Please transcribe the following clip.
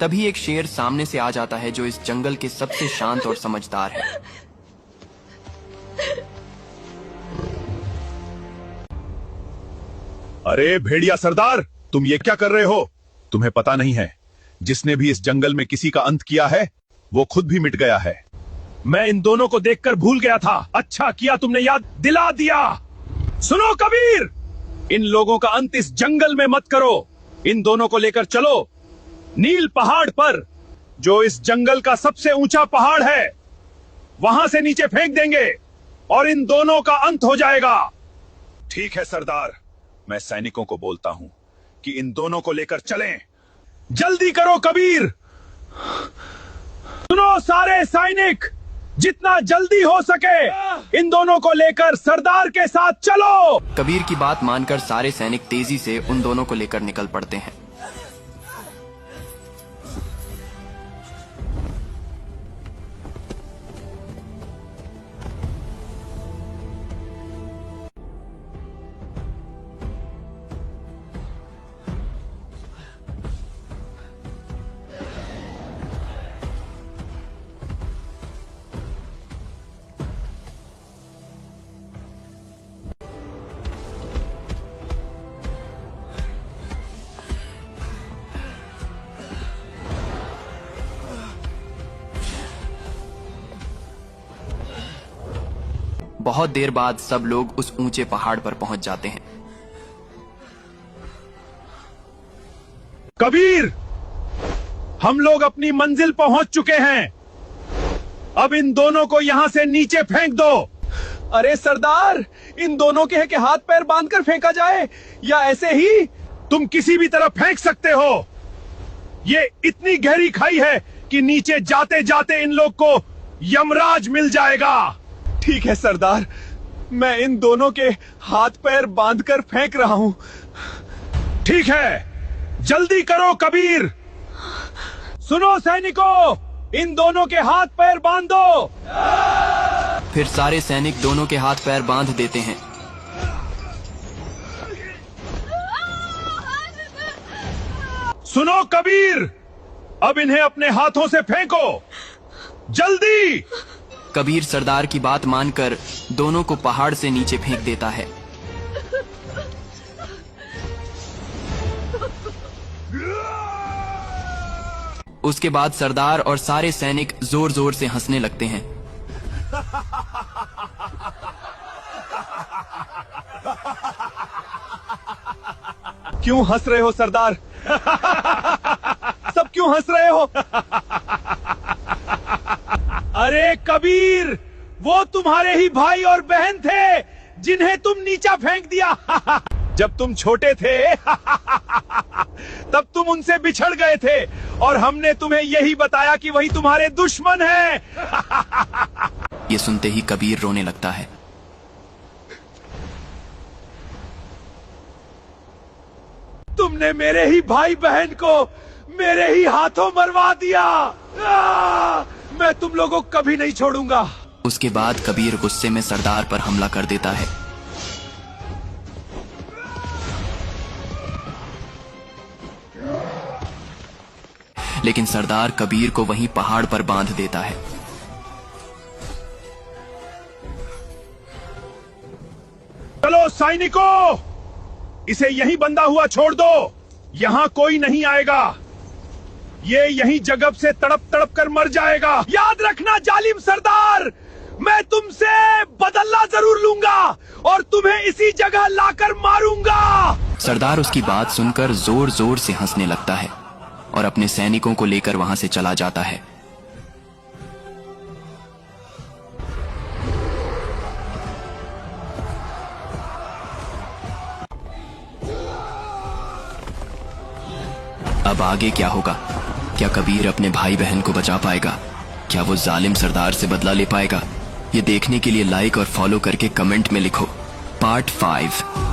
तभी एक शेर सामने से आ जाता है जो इस जंगल के सबसे शांत और समझदार है। अरे भेड़िया सरदार, तुम ये क्या कर रहे हो? तुम्हें पता नहीं है, जिसने भी इस जंगल में किसी का अंत किया है वो खुद भी मिट गया है। मैं इन दोनों को देखकर भूल गया था। अच्छा किया तुमने याद दिला दिया। सुनो कबीर, इन लोगों का अंत इस जंगल में मत करो। इन दोनों को लेकर चलो नील पहाड़ पर, जो इस जंगल का सबसे ऊंचा पहाड़ है। वहां से नीचे फेंक देंगे और इन दोनों का अंत हो जाएगा। ठीक है सरदार, मैं सैनिकों को बोलता हूं कि इन दोनों को लेकर चलें। जल्दी करो कबीर। सुनो सारे सैनिक, जितना जल्दी हो सके इन दोनों को लेकर सरदार के साथ चलो। कबीर की बात मानकर सारे सैनिक तेजी से उन दोनों को लेकर निकल पड़ते हैं। बहुत देर बाद सब लोग उस ऊंचे पहाड़ पर पहुंच जाते हैं। कबीर, हम लोग अपनी मंजिल पहुंच चुके हैं। अब इन दोनों को यहां से नीचे फेंक दो। अरे सरदार, इन दोनों के हाथ पैर बांधकर फेंका जाए या ऐसे ही? तुम किसी भी तरफ फेंक सकते हो। ये इतनी गहरी खाई है कि नीचे जाते जाते इन लोग को यमराज मिल जाएगा। ठीक है सरदार, मैं इन दोनों के हाथ पैर बांधकर फेंक रहा हूं। ठीक है, जल्दी करो कबीर। सुनो सैनिकों, इन दोनों के हाथ पैर बांध दो। फिर सारे सैनिक दोनों के हाथ पैर बांध देते हैं। सुनो कबीर, अब इन्हें अपने हाथों से फेंको, जल्दी। कबीर सरदार की बात मानकर दोनों को पहाड़ से नीचे फेंक देता है। उसके बाद सरदार और सारे सैनिक जोर जोर से हंसने लगते हैं। क्यों हंस रहे हो सरदार? सब क्यों हंस रहे हो? अरे कबीर, वो तुम्हारे ही भाई और बहन थे जिन्हें तुम नीचा फेंक दिया। जब तुम छोटे थे तब तुम उनसे बिछड़ गए थे और हमने तुम्हें यही बताया कि वही तुम्हारे दुश्मन हैं। ये सुनते ही कबीर रोने लगता है। तुमने मेरे ही भाई बहन को मेरे ही हाथों मरवा दिया। मैं तुम लोगों को कभी नहीं छोड़ूंगा। उसके बाद कबीर गुस्से में सरदार पर हमला कर देता है। लेकिन सरदार कबीर को वहीं पहाड़ पर बांध देता है। चलो सैनिकों, इसे यहीं बंधा हुआ छोड़ दो। यहां कोई नहीं आएगा। ये यहीं जगह से तड़प तड़प कर मर जाएगा। याद रखना जालिम सरदार, मैं तुमसे बदला जरूर लूंगा और तुम्हें इसी जगह लाकर मारूंगा। सरदार उसकी बात सुनकर जोर जोर से हंसने लगता है और अपने सैनिकों को लेकर वहां से चला जाता है। अब आगे क्या होगा? क्या कबीर अपने भाई बहन को बचा पाएगा? क्या वो जालिम सरदार से बदला ले पाएगा? ये देखने के लिए लाइक और फॉलो करके कमेंट में लिखो पार्ट 5।